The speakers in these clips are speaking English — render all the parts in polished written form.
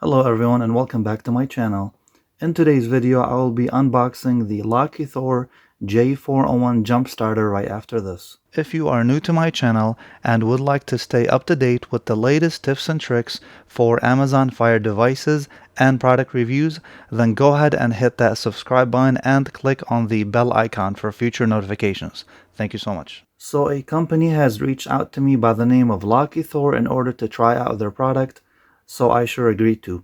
Hello everyone and welcome back to my channel. In today's video I will be unboxing the Lokithor J401 jump starter right after this. If you are new to my channel and would like to stay up to date with the latest tips and tricks for Amazon Fire devices and product reviews, then go ahead and hit that subscribe button and click on the bell icon for future notifications. Thank you so much. So a company has reached out to me by the name of Lokithor in order to try out their product, so I sure agreed to.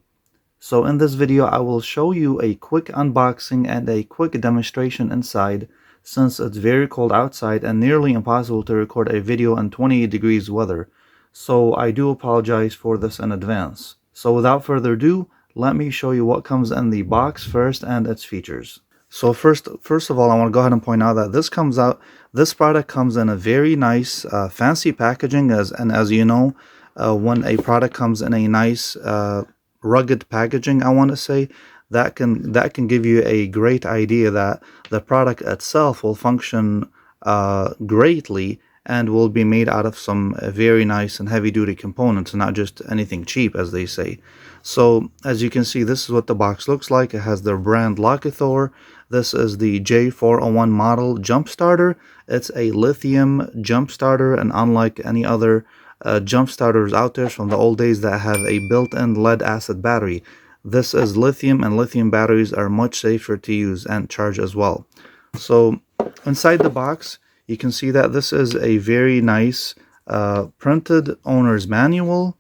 So in this video I will show you a quick unboxing and a quick demonstration inside, since it's very cold outside and nearly impossible to record a video in 28 degrees weather. So I do apologize for this in advance. So without further ado, let me show you what comes in the box first and its features. So first of all, I want to go ahead and point out that this product comes in a very nice fancy packaging, as you know, when a product comes in a nice rugged packaging, I want to say, that can give you a great idea that the product itself will function greatly and will be made out of some very nice and heavy duty components, not just anything cheap, as they say. So as you can see, this is what the box looks like. It has their brand Lokithor. This is the J401 model jump starter. It's a lithium jump starter, and unlike any other jump starters out there from the old days that have a built-in lead acid battery, this is lithium, and lithium batteries are much safer to use and charge as well. So inside the box you can see that this is a very nice printed owner's manual.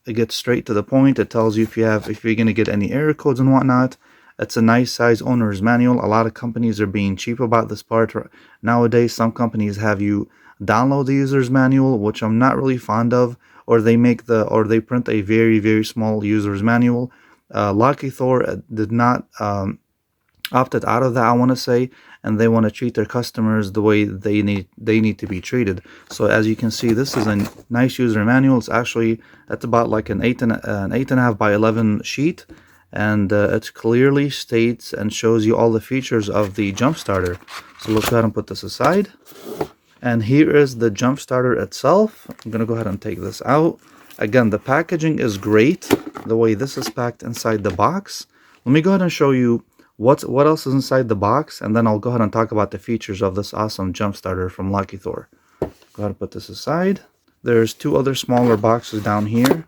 It gets straight to the point. It tells you if you're going to get any error codes and whatnot. It's a nice size owner's manual. A lot of companies are being cheap about this part nowadays. Some companies have you download the user's manual, which I'm not really fond of, or they print a very small user's manual. Lokithor did not opted out of that, I want to say, and they want to treat their customers the way they need to be treated. So as you can see, this is a nice user manual. It's about like an 8.5 by 11 sheet, and it clearly states and shows you all the features of the jump starter. So let's go ahead and put this aside. And here is the jump starter itself. I'm going to go ahead and take this out. Again, the packaging is great, the way this is packed inside the box. Let me go ahead and show you what else is inside the box, and then I'll go ahead and talk about the features of this awesome jump starter from Lokithor. Go ahead and put this aside. There's two other smaller boxes down here.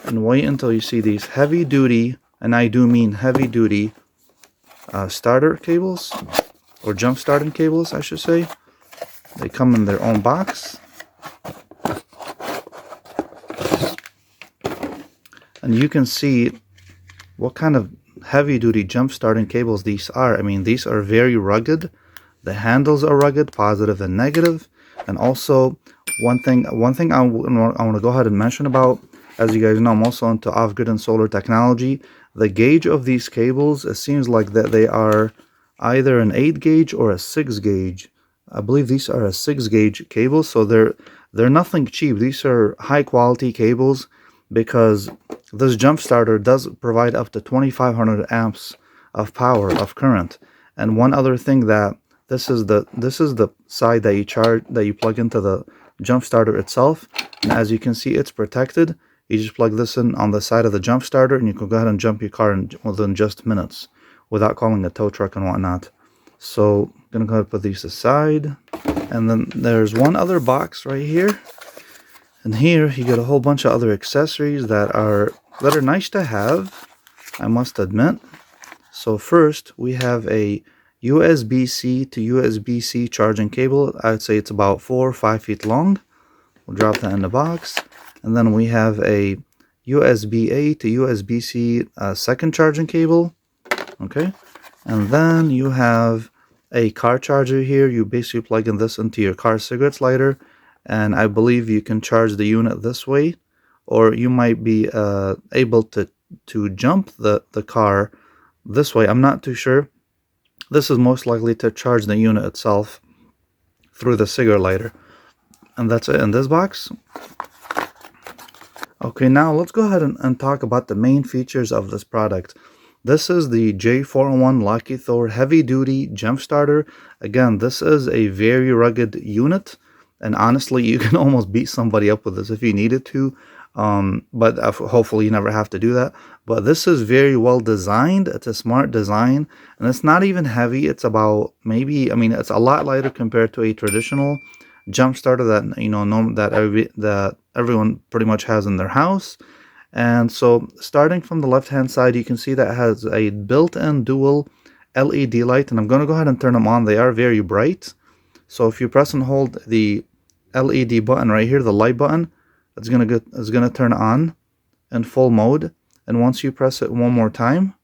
And wait until you see these heavy duty, and I do mean heavy duty, starter cables, or jump starting cables, I should say. They come in their own box. And you can see what kind of heavy-duty jump starting cables these are. I mean, these are very rugged. The handles are rugged, positive and negative. And also, one thing I want to go ahead and mention about, as you guys know, I'm also into off-grid and solar technology. The gauge of these cables, it seems like that they are either an 8 gauge or a 6 gauge. I believe these are a 6 gauge cables, so they're nothing cheap. These are high quality cables, because this jump starter does provide up to 2500 amps of power, of current. And one other thing, that this is the side that you plug into the jump starter itself, and as you can see, it's protected. You just plug this in on the side of the jump starter, and you can go ahead and jump your car within just minutes without calling a tow truck and whatnot. So I'm gonna go ahead and put these aside. And then there's one other box right here. And here you get a whole bunch of other accessories that are nice to have, I must admit. So first we have a USB-C to USB-C charging cable. I'd say it's about 4 or 5 feet long. We'll drop that in the box. And then we have a USB-A to USB-C second charging cable. Okay. And then you have a car charger here. You basically plug in this into your car cigarette lighter, and I believe you can charge the unit this way, or you might be able to jump the car this way. I'm not too sure. This is most likely to charge the unit itself through the cigarette lighter. And that's it in this box. Okay, now let's go ahead and talk about the main features of this product. This is the J401 Lokithor Heavy Duty Jump Starter. Again, this is a very rugged unit, and honestly, you can almost beat somebody up with this if you needed to. But hopefully you never have to do that. But this is very well designed. It's a smart design, and it's not even heavy. It's about maybe, I mean, it's a lot lighter compared to a traditional jump starter that that everyone pretty much has in their house. And so starting from the left hand side, you can see that it has a built-in dual LED light, and I'm going to go ahead and turn them on. They are very bright. So if you press and hold the LED button right here, the light button, it's gonna turn on in full mode. And once you press it one more time,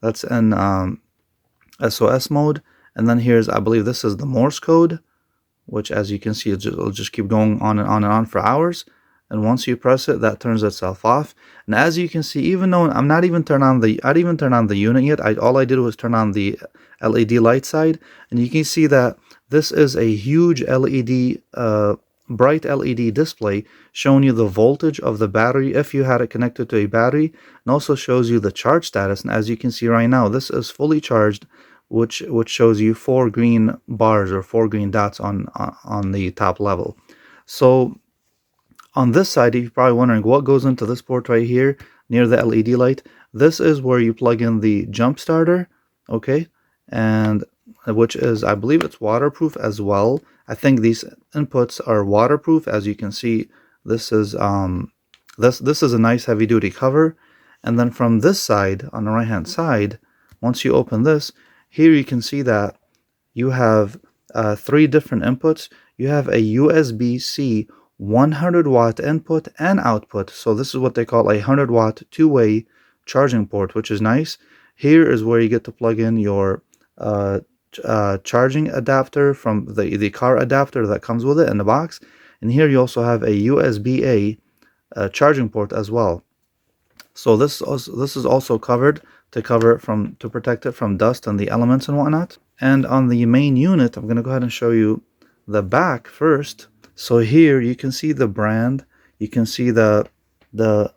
that's in SOS mode. And then here's, I believe this is the Morse code, which as you can see, it'll just keep going on and on and on for hours. And once you press it, that turns itself off. And as you can see, even though I'm not even turn on the, I didn't even turn on the unit yet. All I did was turn on the LED light side, and you can see that this is a huge LED, bright LED display showing you the voltage of the battery if you had it connected to a battery, and also shows you the charge status. And as you can see right now, this is fully charged, which shows you 4 green bars or 4 green dots on the top level. So on this side, you're probably wondering what goes into this port right here near the LED light. This is where you plug in the jump starter, okay, and which is, I believe it's waterproof as well. I think these inputs are waterproof. As you can see, this is this is a nice heavy duty cover. And then from this side, on the right hand side, once you open this, here you can see that you have 3 different inputs. You have a USB-C 100 watt input and output. So this is what they call a 100 watt two-way charging port, which is nice. Here is where you get to plug in your charging adapter from the car adapter that comes with it in the box. And here you also have a USB-A charging port as well. So this is also covered to protect it from dust and the elements and whatnot. And on the main unit, I'm going to go ahead and show you the back first. So here you can see the brand. You can see the brand.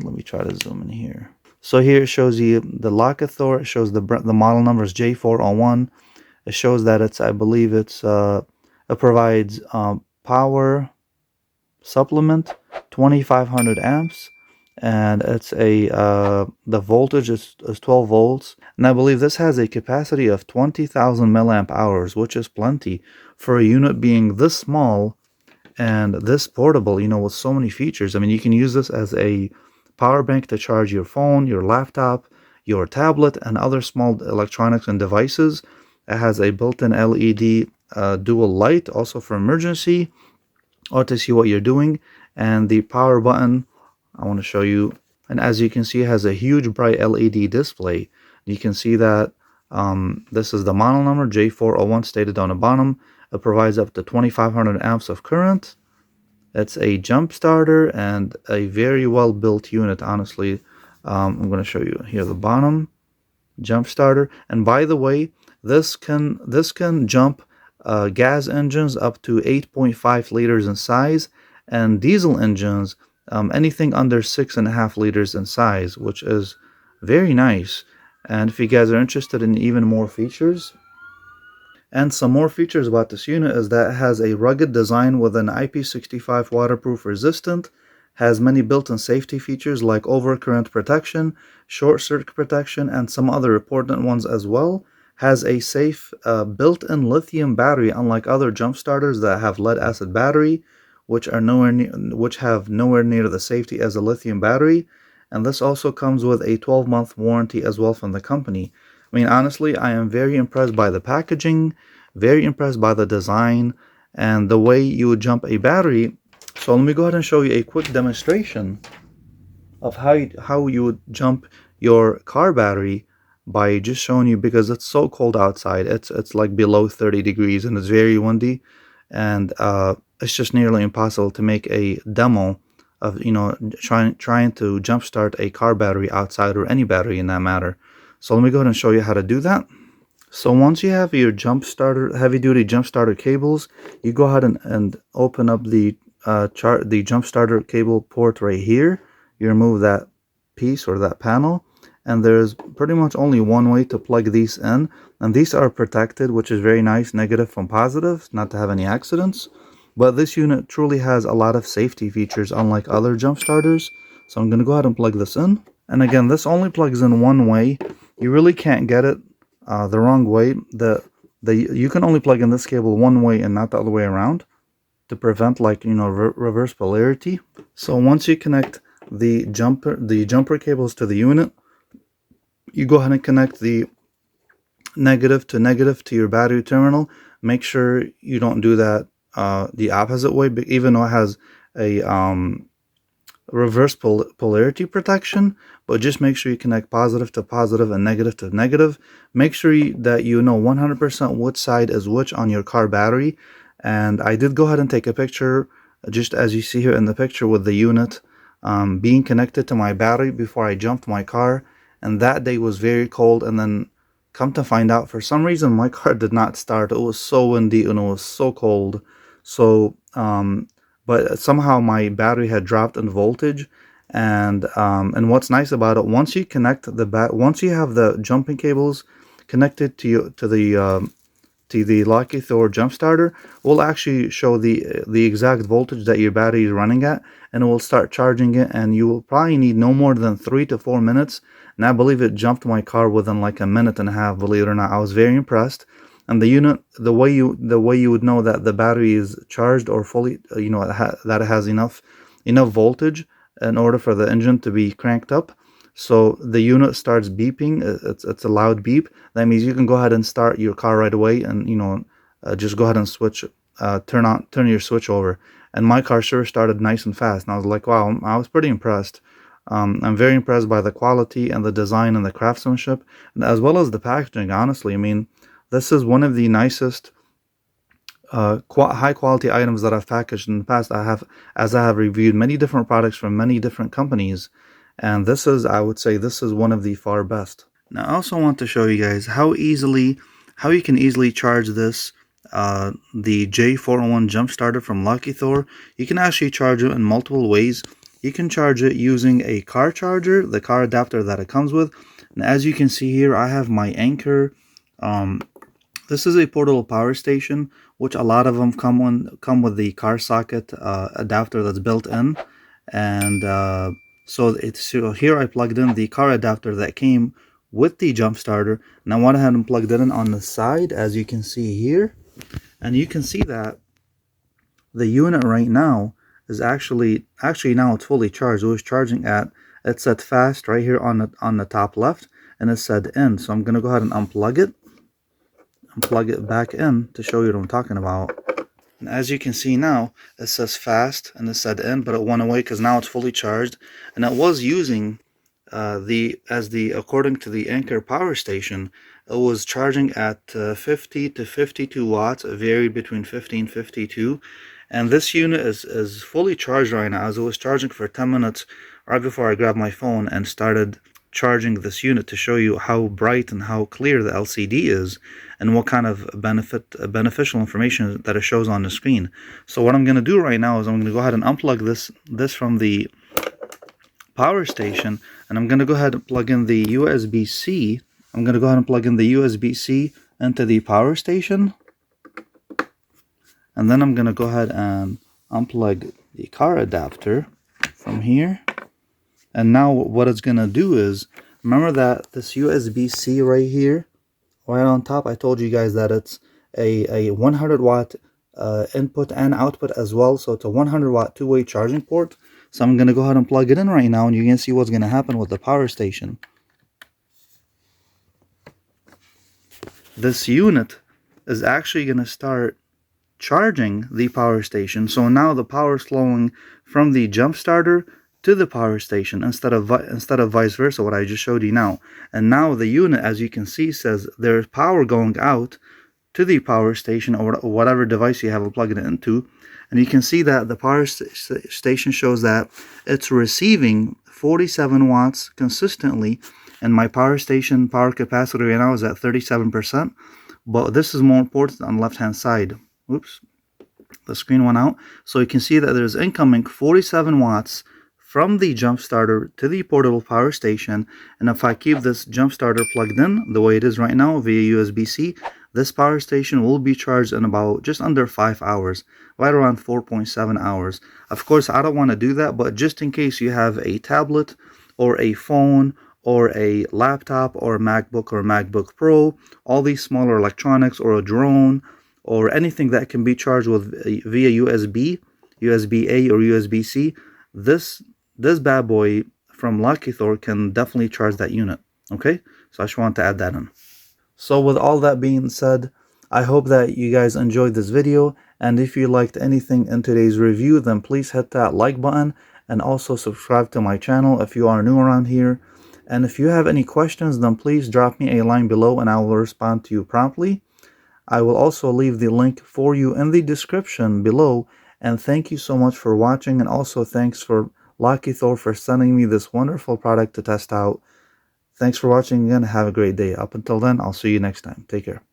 Let me try to zoom in here. So here it shows you the Lokithor. It shows the model number is J401. It shows that it's, I believe it's it provides power supplement 2500 amps, and it's a the voltage is 12 volts, and I believe this has a capacity of 20,000 milliamp hours, which is plenty for a unit being this small and this portable, you know, with so many features. I mean, you can use this as a power bank to charge your phone, your laptop, your tablet, and other small electronics and devices. It has a built-in LED dual light, also for emergency or to see what you're doing. And the power button, I want to show you. And as you can see, it has a huge bright LED display. You can see that this is the model number, J401, stated on the bottom. It provides up to 2500 amps of current. It's a jump starter and a very well built unit, honestly. I'm going to show you here the bottom, jump starter. And by the way, this can jump gas engines up to 8.5 liters in size, and diesel engines anything under 6.5 liters in size, which is very nice. And if you guys are interested in even more features, and some more features about this unit is that it has a rugged design with an IP65 waterproof resistant, has many built-in safety features like overcurrent protection, short circuit protection, and some other important ones as well. Has a safe built-in lithium battery, unlike other jump starters that have lead-acid battery, which have nowhere near the safety as a lithium battery. And this also comes with a 12-month warranty as well from the company. I mean, honestly, I am very impressed by the packaging, very impressed by the design, and the way you would jump a battery. So let me go ahead and show you a quick demonstration of how you would jump your car battery by just showing you, because it's so cold outside. It's like below 30 degrees and it's very windy, and it's just nearly impossible to make a demo of, you know, trying to jumpstart a car battery outside, or any battery in that matter. So let me go ahead and show you how to do that. So once you have your jump starter, heavy duty jump starter cables, you go ahead and open up the jump starter cable port right here. You remove that piece or that panel, and there's pretty much only one way to plug these in, and these are protected, which is very nice, negative from positive, not to have any accidents. But this unit truly has a lot of safety features unlike other jump starters. So I'm going to go ahead and plug this in. And again, this only plugs in one way. You really can't get it the wrong way. You can only plug in this cable one way and not the other way around to prevent, like, you know, reverse polarity. So once you connect the jumper cables to the unit, you go ahead and connect the negative to your battery terminal. Make sure you don't do that the opposite way, even though it has a reverse polarity protection, but just make sure you connect positive to positive and negative to negative. Make sure that you know 100% which side is which on your car battery. And I did go ahead and take a picture, just as you see here in the picture, with the unit being connected to my battery before I jumped my car. And that day was very cold, and then come to find out, for some reason my car did not start. It was so windy and it was so cold. So but somehow my battery had dropped in voltage. And what's nice about it, once you connect once you have the jumping cables connected to the Lokithor jump starter, will actually show the exact voltage that your battery is running at, and it will start charging it. And you will probably need no more than 3 to 4 minutes. And I believe it jumped my car within like a minute and a half. Believe it or not, I was very impressed. And the unit, the way you would know that the battery is charged or fully, you know, that it has enough voltage in order for the engine to be cranked up. So the unit starts beeping. It's a loud beep. That means you can go ahead and start your car right away, and, you know, just go ahead and switch, turn your switch over. And my car sure started nice and fast. And I was like, wow, I was pretty impressed. I'm very impressed by the quality and the design and the craftsmanship, as well as the packaging. Honestly, I mean, this is one of the nicest high quality items that I've packaged in the past. I have reviewed many different products from many different companies, and this is, I would say, this is one of the far best. Now I also want to show you guys how you can easily charge this the J401 jump starter from Lokithor. You can actually charge it in multiple ways. You can charge it using a car charger, the car adapter that it comes with. And as you can see here, I have my Anchor. This is a portable power station, which a lot of them come with the car socket adapter that's built in. And so here I plugged in the car adapter that came with the jump starter, and I went ahead and plugged it in on the side, as you can see here. And you can see that the unit right now is actually now it's fully charged. It was charging at, it said fast right here on the top left, and it said in. So I'm gonna go ahead and unplug it and plug it back in to show you what I'm talking about. And as you can see now, it says fast and it said in, but it went away because now it's fully charged. And it was using according to the Anchor power station, it was charging at 50 to 52 watts. It varied between 50 and 52. And this unit is fully charged right now, as it was charging for 10 minutes right before I grabbed my phone and started charging this unit to show you how bright and how clear the LCD is, and what kind of beneficial information that it shows on the screen. So what I'm going to do right now is I'm going to go ahead and unplug this from the power station, and I'm going to go ahead and plug in the USB-C. I'm going to go ahead and plug in the USB-C into the power station, and then I'm going to go ahead and unplug the car adapter from here. And now what it's going to do is, remember that this USB-C right here, right on top, I told you guys that it's a 100 watt input and output as well. So it's a 100 watt two-way charging port. So I'm going to go ahead and plug it in right now, and you can see what's going to happen with the power station. This unit is actually going to start charging the power station. So now the power is flowing from the jump starter to the power station instead of vice versa, what I just showed you now. And now the unit, as you can see, says there's power going out to the power station or whatever device you have it plugged into. And you can see that the power station shows that it's receiving 47 watts consistently, and my power station power capacity right now is at 37%. But this is more important on the left hand side. Oops, the screen went out. So you can see that there's incoming 47 watts from the jump starter to the portable power station. And if I keep this jump starter plugged in the way it is right now via USB-C, This power station will be charged in about just under 5 hours, right around 4.7 hours. Of course, I don't want to do that, but just in case you have a tablet or a phone or a laptop or MacBook or MacBook Pro, all these smaller electronics, or a drone or anything that can be charged with via USB, USB-A or USB-C, this bad boy from Lokithor can definitely charge that unit. Okay, so I just want to add that in. So with all that being said, I hope that you guys enjoyed this video, and if you liked anything in today's review, then please hit that like button and also subscribe to my channel if you are new around here. And if you have any questions, then please drop me a line below and I will respond to you promptly. I will also leave the link for you in the description below, and thank you so much for watching, and also thanks for Lokithor for sending me this wonderful product to test out. Thanks for watching again. Have a great day. Up until then, I'll see you next time. Take care.